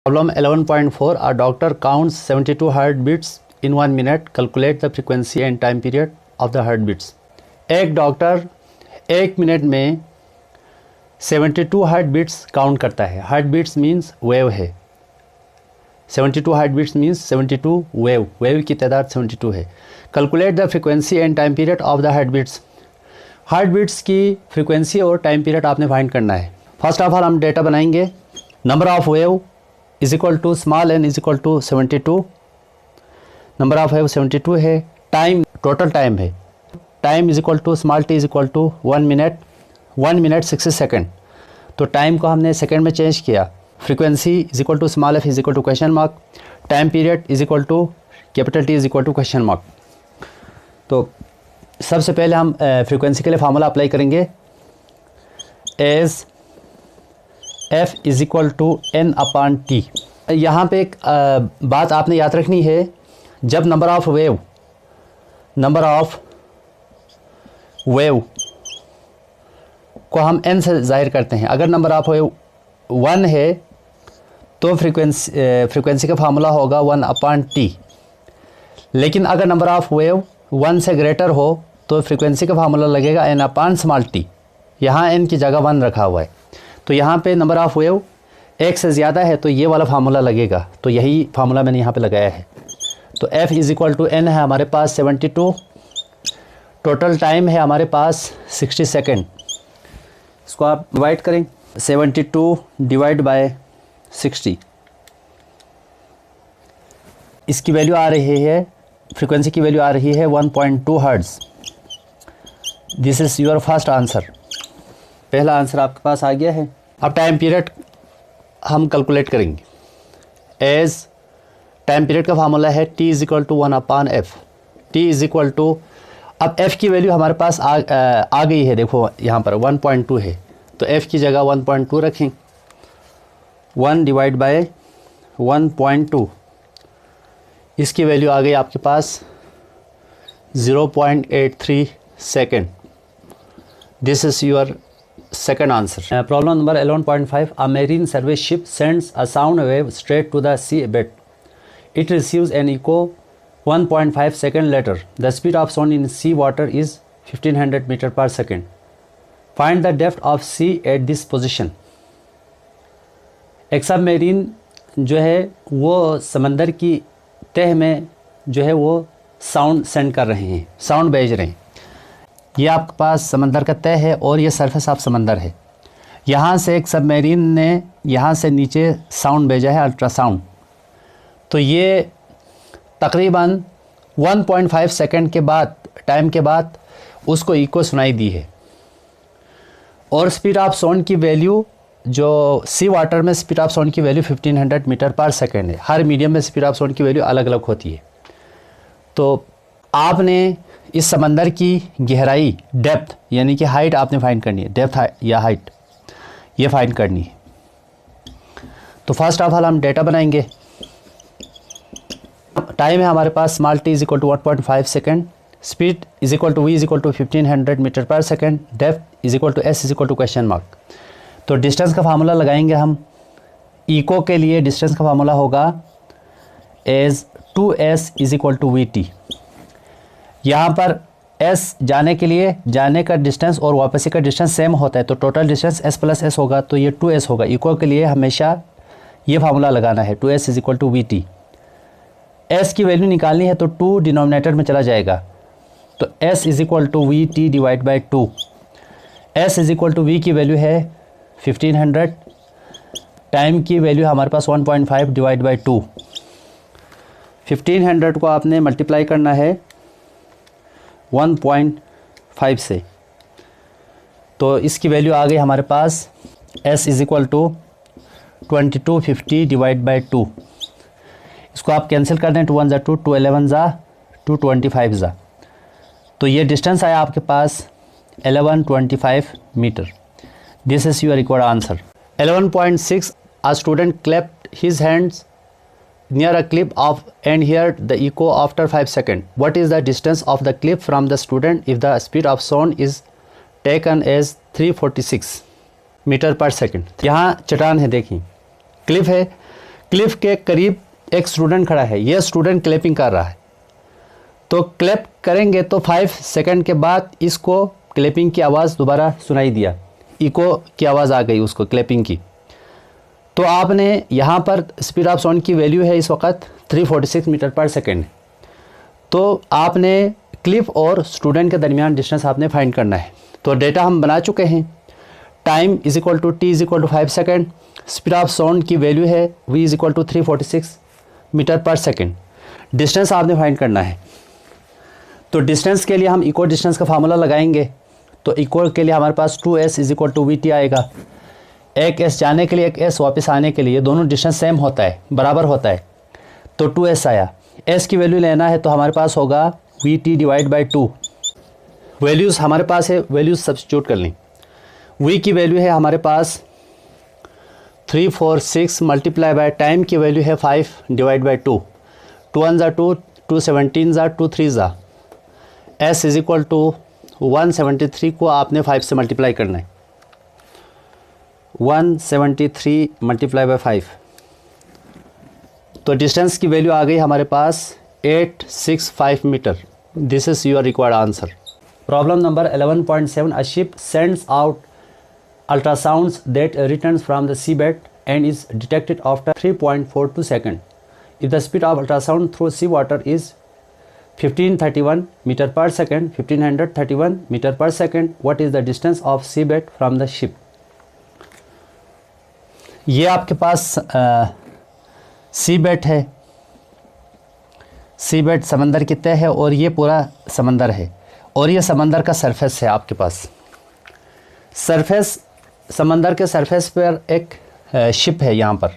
Problem 11.4. A doctor counts 72 heartbeats in 1 minute. Calculate the frequency and time period of the heartbeats. एक doctor 1 minute में 72 heartbeats count करता है. Heartbeats means wave है. 72 heartbeats means 72 wave की तादाद 72 है. Calculate the frequency and time period of the heartbeats. Heartbeats की frequency और टाइम पीरियड आपने फाइंड करना है. फर्स्ट ऑफ ऑल हम डेटा बनाएंगे. Number of wave is equal to small n is equal to 72. Number of wave 72 है. Time total time है. Time is equal to small T is equal to 1 minute 60 second. तो time को हमने second में change किया. Frequency is equal to small f is equal to question mark. Time period is equal to capital T is equal to question mark. तो सबसे पहले हम frequency के लिए फार्मूला अप्लाई करेंगे. As f is equal to n upon t. यहाँ पे एक बात आपने याद रखनी है. जब नंबर ऑफ वेव को हम n से ज़ाहिर करते हैं. अगर नंबर ऑफ वेव 1 है तो फ्रीक्वेंसी का फार्मूला होगा 1 अपॉन टी. लेकिन अगर नंबर ऑफ वेव 1 से ग्रेटर हो तो फ्रीक्वेंसी का फार्मूला लगेगा n अपॉन स्मॉल टी. यहाँ n की जगह 1 रखा हुआ है. तो यहाँ पे नंबर ऑफ वेव 1 से ज़्यादा है तो ये वाला फार्मूला लगेगा. तो यही फार्मूला मैंने यहाँ पे लगाया है. तो f is equal to n है हमारे पास 72. टोटल टाइम है हमारे पास 60 सेकेंड. इसको आप डिवाइड करें. 72 डिवाइड बाय 60. इसकी वैल्यू आ रही है, फ्रीक्वेंसी की वैल्यू आ रही है 1.2 hertz. This is your first answer. पहला आंसर आपके पास आ गया है. अब टाइम पीरियड हम कैलकुलेट करेंगे. एज टाइम पीरियड का फार्मूला है t is equal to 1 upon f. T is equal to, अब f की वैल्यू हमारे पास आ गई है. देखो यहाँ पर 1.2 है तो f की जगह 1.2 रखें. 1 डिवाइड बाय 1.2. इसकी वैल्यू आ गई आपके पास 0.83 second. This is your second answer. Problem number 11.5. A marine service ship sends a sound wave straight to the sea bed. It receives an echo 1.5 second later. The speed of sound in sea water is 1500 meter per second. Find the depth of sea at this position. एक submarine जो है वो समंदर की तह में जो है वो साउंड सेंड कर रहे हैं, साउंड भेज रहे हैं. ये आपके पास समंदर का तह है और ये सरफेस ऑफ समंदर है. यहाँ से एक सबमरीन ने यहाँ से नीचे साउंड भेजा है, अल्ट्रासाउंड. तो ये तकरीबन 1.5 सेकंड के बाद, टाइम के बाद उसको इको सुनाई दी है. और स्पीड ऑफ साउंड की वैल्यू, जो सी वाटर में स्पीड ऑफ साउंड की वैल्यू 1500 मीटर पर सेकंड है. हर मीडियम में स्पीड ऑफ साउंड की वैल्यू अलग अलग होती है. तो आपने इस समंदर की गहराई, डेप्थ यानी कि हाइट आपने फाइंड करनी है. डेप्थ या हाइट ये फाइंड करनी है. तो फर्स्ट ऑफ ऑल हम डेटा बनाएंगे. टाइम है हमारे पास small T is equal to 1.5 second. Speed is equal to v is equal to 1500 metre per second. Depth is equal to s is equal to question mark. तो distance का formula लगाएंगे हम. Echo के लिए distance का formula होगा as 2s is equal to vt. यहाँ पर s जाने के लिए, जाने का डिस्टेंस और वापसी का डिस्टेंस सेम होता है तो total distance s plus s होगा. तो ये 2s होगा. इको के लिए हमेशा ये फार्मूला लगाना है. 2s is equal to v. s की वैल्यू निकालनी है तो 2 डिनोमिनेटर में चला जाएगा. तो s is equal to we T divide by 2. s is equal to v की वैल्यू है 1500. टाइम की वैल्यू हमारे पास 1.5 डिवाइड बाई 2. 1500 को आपने मल्टीप्लाई करना है 1.5 से. तो इसकी वैल्यू आ गई हमारे पास s is equal to 2250 divide by 2. इसको आप कैंसिल कर दें. 2 1 ज़ा 2, 2 11 ज़ा 2 25 ज़ा. तो ये डिस्टेंस आया आपके पास 1125 metre. This is your required answer. 11.6. A student clapped his hands near a clip of and heard the echo after 5 seconds. What is the distance of the clip from the student if the speed of sound is taken as 346 metre per second. यहाँ चट्टान है, देखिए clip है. Cliff के करीब एक student खड़ा है, यह स्टूडेंट क्लैपिंग कर रहा है, तो क्लैप करेंगे तो 5 सेकंड के बाद इसको क्लैपिंग की आवाज़ दोबारा सुनाई दिया, इको की आवाज़ आ गई उसको क्लैपिंग की। तो आपने यहाँ पर स्पीड ऑफ साउंड की वैल्यू है इस वक्त 346 मीटर पर सेकेंड। तो आपने क्लिफ और स्टूडेंट के दरमियान डिस्टेंस आपने फाइंड करना है। तो डेटा हम बना चुके हैं। Time is equal to t is equal to 5 second, speed of sound की वैल्यू है v is equal to 346 metre per second. Distance आपने फाइंड करना है। तो डिस्टेंस के लिए हम इक्वल डिस्टेंस का फार्मूला लगाएंगे। तो इक्वल के लिए हमारे पास 2s is equal to we t आएगा। एक s जाने के लिए एक s वापस आने के लिए दोनों डिस्टेंस सेम होता है, बराबर होता है। तो 2s आया। s की वैल्यू लेना है तो हमारे पास होगा we T divide by 2। Values हमारे पास है, वैल्यूज़ सब्स्टिट्यूट कर लें। v की वैल्यू है हमारे पास 346 मल्टीप्लाई बाय टाइम की वैल्यू है 5 डिवाइड बाई 2। 2 1 ज़ा 2, 2 17 ज़ा 2 3 ज़ा। s इज इक्वल टू 173 को आपने 5 से मल्टीप्लाई करना है। 173 मल्टीप्लाई बाय 5, तो डिस्टेंस की वैल्यू आ गई हमारे पास 865 metre. This is your required answer. Problem number 11.7, a ship sends out ultrasounds that returns from the seabed and is detected after 3.42 seconds. If the speed of ultrasound through seawater is 1531 meter per second, 1531 meter per second, what is the distance of seabed from the ship? ये आपके पास seabed है, seabed समंदर की तह है और ये पूरा समंदर है और ये समंदर का सरफेस है आपके पास। सरफेस, समंदर के सरफेस पर एक शिप है यहाँ पर,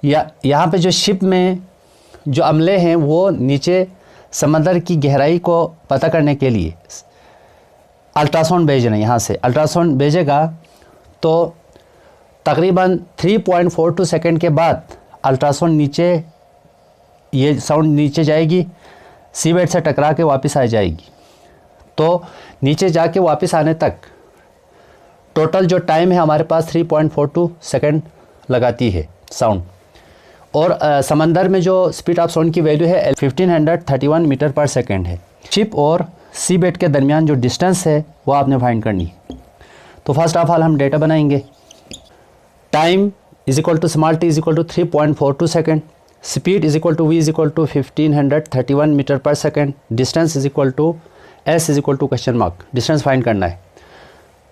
या यहाँ पे जो शिप में जो अमले हैं वो नीचे समंदर की गहराई को पता करने के लिए अल्ट्रासाउंड भेज रहे हैं। यहाँ से अल्ट्रासाउंड भेजेगा तो तकरीबन 3.42 सेकंड के बाद अल्ट्रासाउंड नीचे, ये साउंड नीचे जाएगी, सीबेड से टकरा के वापस आ जाएगी। तो नीचे जाके वापस आने तक टोटल जो टाइम है हमारे पास 3.42 सेकंड लगाती है साउंड। और समंदर में जो स्पीड ऑफ साउंड की वैल्यू है 1531 मीटर पर सेकंड है। शिप और सीबेड के दरमियान जो डिस्टेंस है वो आपने फाइंड करनी है। तो फर्स्ट ऑफ ऑल हम डेटा बनाएंगे। Time is equal to small T is equal to 3.42 second, speed is equal to V is equal to 1531 metre per second, distance is equal to S is equal to question mark. Distance find करना है।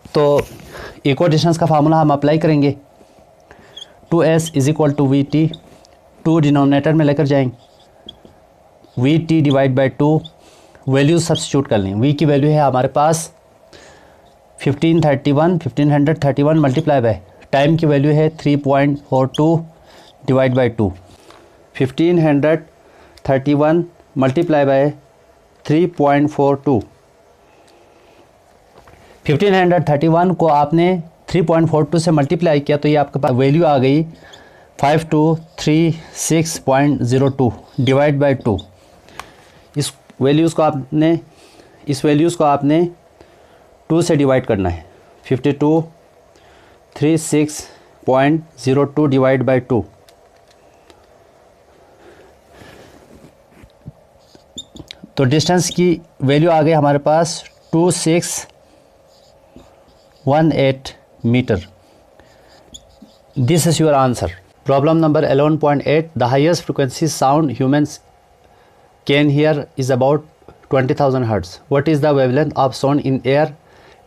तो equal distance का formula हम apply करेंगे। 2s is equal to we T, 2 denominator में लेकर जाएंगे, V T divide by 2। Values substitute कर लें। v की वैल्यू है हमारे पास 1531 मल्टीप्लाई बाय टाइम की वैल्यू है 3.42 डिवाइड बाई 2। 1531 multiply by 3.42। 1531 को आपने 3.42 से मल्टीप्लाई किया तो ये आपके पास वैल्यू आ गई 5236.02 डिवाइड बाई 2। इस वैल्यूज़ को आपने 2 से डिवाइड करना है। 5236.02 डिवाइड बाई 2। तो डिस्टेंस की वैल्यू आ गई हमारे पास 2618 metre. This is your answer. Problem number 11.8, the highest frequency sound humans can hear is about 20,000 Hz. What is the wavelength of sound in air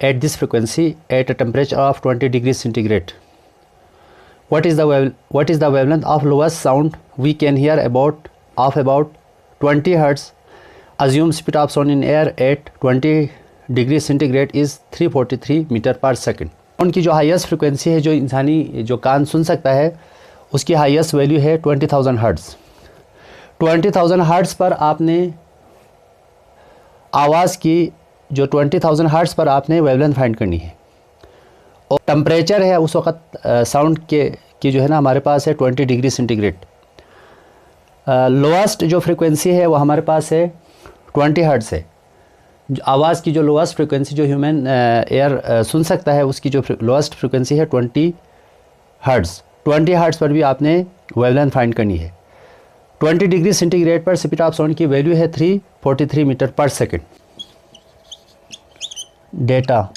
at this frequency at a temperature of 20 degrees centigrade? What is the wavelength of lowest sound we can hear about 20 Hz? Assume speed of sound in air at 20 degrees centigrade is 343 metre per second. उनकी जो highest frequency है जो इंसानी जो कान सुन सकता है उसकी highest value है 20,000 Hz। 20,000 Hz पर आपने आवाज़ की जो 20,000 Hz पर आपने वेवलेंथ फाइंड करनी है। और टेम्परेचर है उस वक़्त साउंड की जो है ना हमारे पास है 20 डिग्री सेंटीग्रेड। लोएस्ट जो फ्रिक्वेंसी है वो हमारे पास है 20 Hz है। आवाज़ की जो लोएस्ट फ्रिक्वेंसी जो ह्यूमन एयर सुन सकता है उसकी जो लोएस्ट फ्रिक्वेंसी है 20 Hz। 20 Hz पर भी आपने वेवलेंथ फाइंड करनी है। 20 डिग्री सेंटीग्रेड पर स्पीड ऑफ साउंड की वैल्यू है 343 metre per second. Data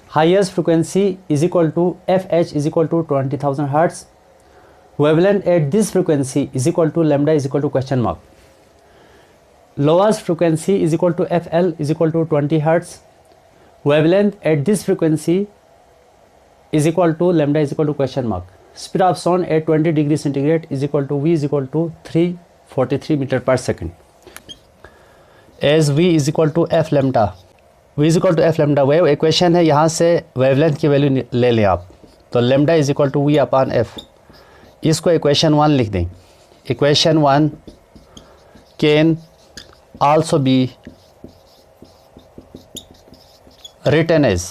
highest frequency is equal to FH is equal to 20,000 hertz. Wavelength at this frequency is equal to lambda is equal to question mark. Lowest frequency is equal to FL is equal to 20 hertz. Wavelength at this frequency is equal to lambda is equal to question mark. Speed of sound at 20 degree centigrade is equal to V is equal to 343 meter per second. As V is equal to F lambda, V is equal to F lambda wave equation है, यहाँ से wavelength की value ले लें आप, तो lambda is equal to V upon F। इसको equation 1 लिख दें। equation 1 can also be written as,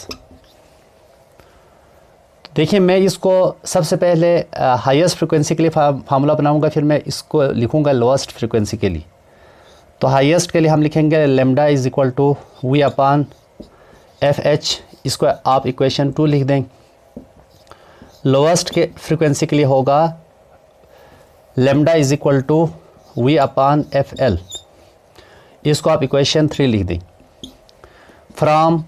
देखिए मैं इसको सबसे पहले हाईएस्ट फ्रिक्वेंसी के लिए फार्मूला बनाऊंगा, फिर मैं इसको लिखूंगा लोएस्ट फ्रिक्वेंसी के लिए। तो हाईएस्ट के लिए हम लिखेंगे lambda is equal to v upon FH, इसको आप इक्वेशन 2 लिख दें। लोएस्ट के फ्रिक्वेंसी के लिए होगा lambda is equal to v upon FL, इसको आप इक्वेशन 3 लिख दें। फ्रॉम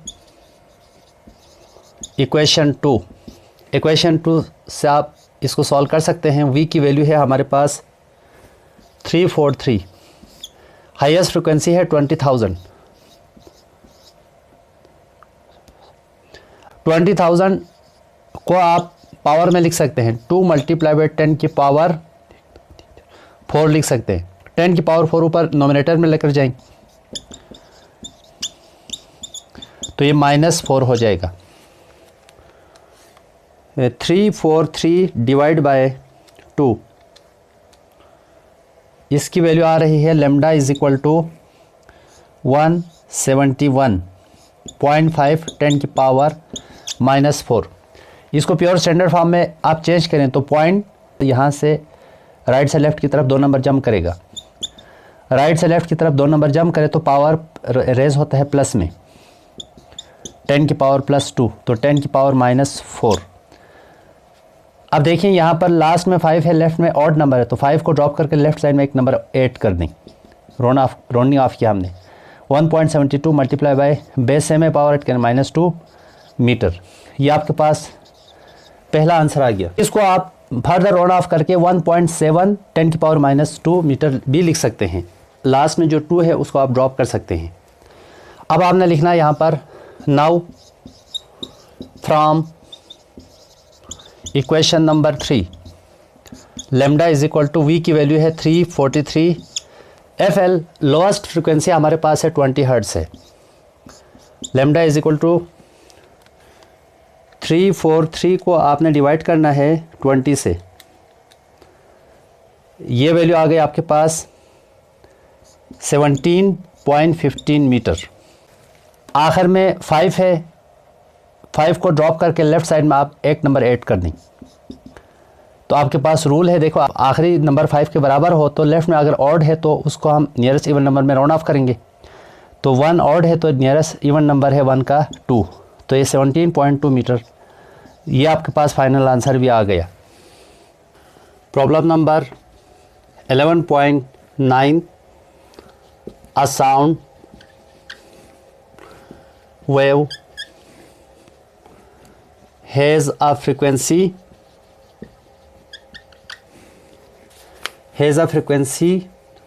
इक्वेशन 2, इक्वेशन 2 से आप इसको सॉल्व कर सकते हैं। V की वैल्यू है हमारे पास 343, हाईएस्ट फ्रिक्वेंसी है 20,000। 20,000 को आप पावर में लिख सकते हैं, 2 मल्टीप्लाई बाई 10 की पावर 4 लिख सकते हैं। 10 की पावर 4 ऊपर नोमिनेटर में लेकर जाएं तो ये -4 हो जाएगा। 343 डिवाइड बाय 2, इसकी वैल्यू आ रही है लैम्डा इज इक्वल टू 171.5 10 की पावर -4। इसको प्योर स्टैंडर्ड फॉर्म में आप चेंज करें तो पॉइंट यहाँ से राइट से लेफ़्ट की तरफ 2 नंबर जंप करेगा। राइट से लेफ़्ट की तरफ 2 नंबर जंप करे तो पावर रेज होता है प्लस में, 10 की पावर +2, तो 10 की पावर -4। अब देखिए यहाँ पर लास्ट में 5 है, लेफ्ट में ऑड नंबर है, तो 5 को ड्रॉप करके लेफ्ट साइड में एक नंबर ऐड कर दें। राउंडिंग ऑफ किया हमने। 1.72 मल्टीप्लाई बाय बेस में पावर ऐड करें -2 मीटर। ये आपके पास पहला आंसर आ गया। इसको आप फर्दर राउंड ऑफ करके 1.7 10 की पावर -2 मीटर भी लिख सकते हैं। लास्ट में जो 2 है उसको आप ड्रॉप कर सकते हैं। अब आपने लिखना है यहाँ पर now from equation number 3 lambda is equal to v की वैल्यू है 343, FL लोएस्ट फ्रिक्वेंसी हमारे पास है 20 हर्ट्ज है। लैम्डा इज इक्वल टू 343 को आपने डिवाइड करना है 20 से, ये वैल्यू आ गई आपके पास 17.15 मीटर। आखिर में 5 है, 5 को ड्रॉप करके लेफ़्ट साइड में आप एक नंबर ऐड कर दें तो आपके पास रूल है, देखो आखिरी नंबर 5 के बराबर हो तो लेफ़्ट में अगर ऑड है तो उसको हम नियरेस्ट इवन नंबर में राउंड ऑफ करेंगे। तो 1 ऑड है तो नियरेस्ट इवन नंबर है 1 का 2, तो ये 17.2 मीटर, ये आपके पास फाइनल आंसर भी आ गया। Problem number 11.9 a sound wave has a frequency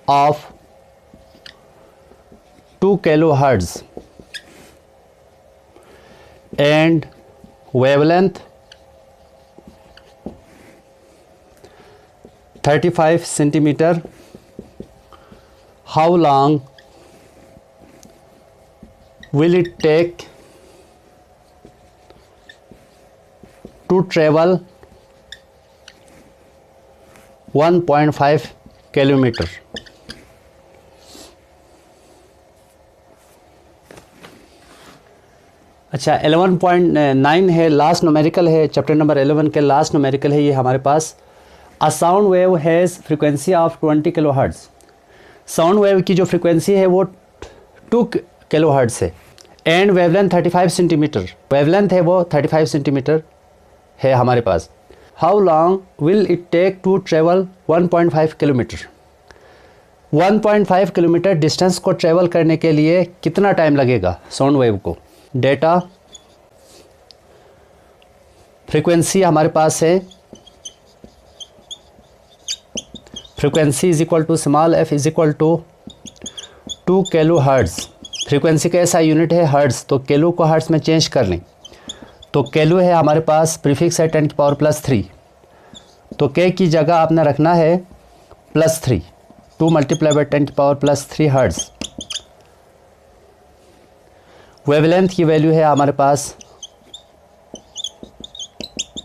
of 2 kilohertz and wavelength 35 centimeter. How long will it take to travel 1.5 kilometre? अच्छा 11.9 है, लास्ट न्यूमेरिकल है, चैप्टर नंबर 11 के लास्ट न्यूमेरिकल है ये हमारे पास। A sound wave has frequency of 20 kilohertz. Sound wave की जो फ्रिक्वेंसी है वो 2 किलो हर्ट्ज़ है एंड वेवलेंथ 35 सेंटीमीटर, वेवलेंथ है वो 35 सेंटीमीटर है हमारे पास। How long will it take to travel 1.5 kilometre. 1.5 kilometre distance को ट्रेवल करने के लिए कितना टाइम लगेगा साउंड वेव को। डेटा फ्रीक्वेंसी हमारे पास है, frequency is equal to small f is equal to 2 kilohertz. Frequency का ऐसा यूनिट है हर्ट्ज़, तो किलो को हर्ट्ज़ में चेंज कर लें तो किलो है हमारे पास, प्रीफिक्स है 10⁻+3, तो k की जगह आपने रखना है +3, 2 × 10⁻+3 हर्ट्ज़। वेवलेंथ की वैल्यू है हमारे पास,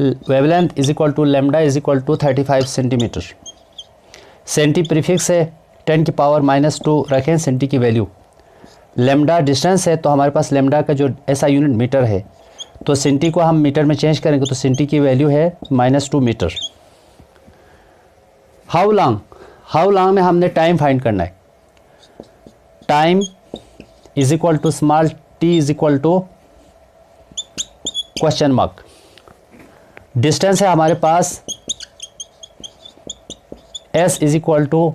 wavelength is equal to lambda is equal to 35 centimetre. Centi prefix है 10⁻⁻2 रखें सेंटी की वैल्यू। लैम्डा डिस्टेंस है तो हमारे पास लैम्डा का जो ऐसा यूनिट मीटर है, तो सेंटी को हम मीटर में चेंज करेंगे तो सेंटी की वैल्यू है -2 मीटर। हाउ लॉन्ग में हमने टाइम फाइंड करना है। Time is equal to small T is equal to question mark. Distance है हमारे पास s is equal to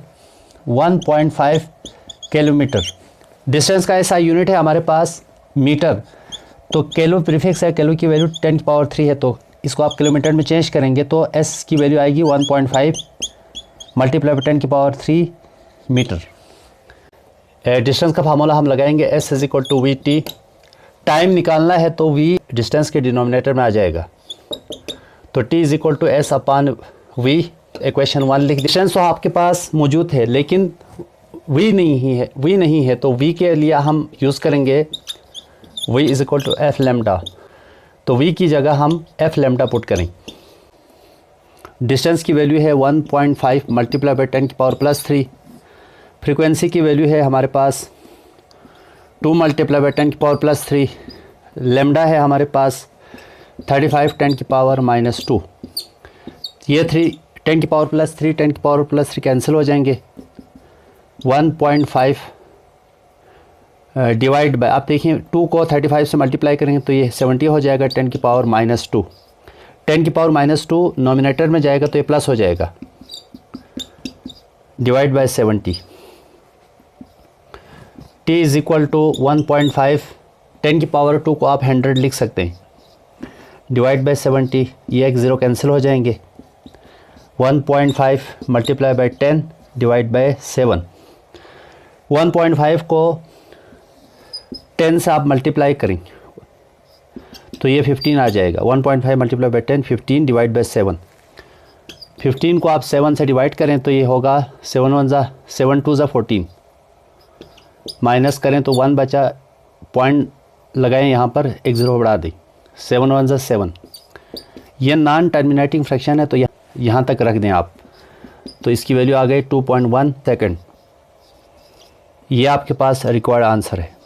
1.5 kilometre. Distance का ऐसा यूनिट है हमारे पास मीटर, तो किलो प्रीफिक्स है, किलो की वैल्यू 10⁻³ है, तो इसको आप किलोमीटर में चेंज करेंगे तो s की वैल्यू आएगी 1.5 × 10⁻³ मीटर। डिस्टेंस का फार्मूला हम लगाएंगे s is equal to vt। Time निकालना है तो v डिस्टेंस के डिनोमिनेटर में आ जाएगा, तो t is equal to s/v। Equation 1 लिख। डिस्टेंस तो आपके पास मौजूद है लेकिन v नहीं है तो v के लिए हम यूज़ करेंगे v is equal to f lambda, तो v की जगह हम f लैम्डा पुट करें। डिस्टेंस की वैल्यू है 1.5 × 10⁻+3। फ्रीक्वेंसी की वैल्यू है हमारे पास 2 × 10⁻+3। लैम्डा है हमारे पास 35 10⁻⁻2। ये 10⁻+3 10⁻+3 कैंसिल हो जाएंगे। 1.5 डिवाइड बाय, आप देखिए 2 को 35 से मल्टीप्लाई करेंगे तो ये 70 हो जाएगा 10⁻⁻2। 10⁻⁻2 नॉमिनेटर में जाएगा तो ये प्लस हो जाएगा, divide by 70। t is equal to 1.5, 10⁻² को आप 100 लिख सकते हैं, डिवाइड बाय 70। ये एक 0 कैंसिल हो जाएंगे। 1.5 मल्टीप्लाई बाय 10 डिवाइड बाय 7। 1.5 को 10 से आप मल्टीप्लाई करें तो ये 15 आ जाएगा। 1.5 मल्टीप्लाई बाय 10 15 डिवाइड बाय 7। 15 को आप 7 से डिवाइड करें तो ये होगा 7 2 14, माइनस करें तो 1 बचा, पॉइंट लगाएं यहाँ पर, एक 0 बढ़ा दें, 7 1 7। ये नॉन टर्मिनेटिंग फ्रैक्शन है तो यहाँ तक रख दें आप, तो इसकी वैल्यू आ गई 2.1 सेकंड। ये आपके पास रिक्वायर्ड आंसर है।